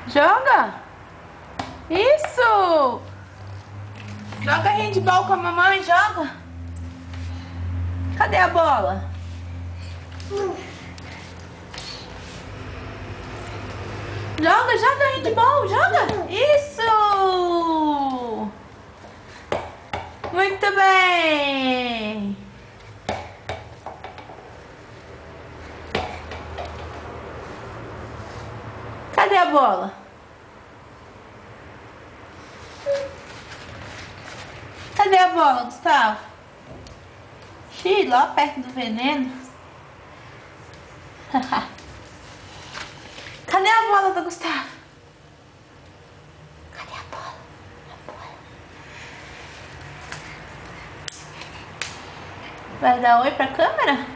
Joga. Isso. Joga handball com a mamãe, joga. Cadê a bola? Joga, joga handball, joga. Isso. Muito bem. Cadê a bola? Cadê a bola, Gustavo? Xiii, lá perto do veneno. Cadê a bola do Gustavo? Cadê a bola? A bola. Vai dar oi pra câmera?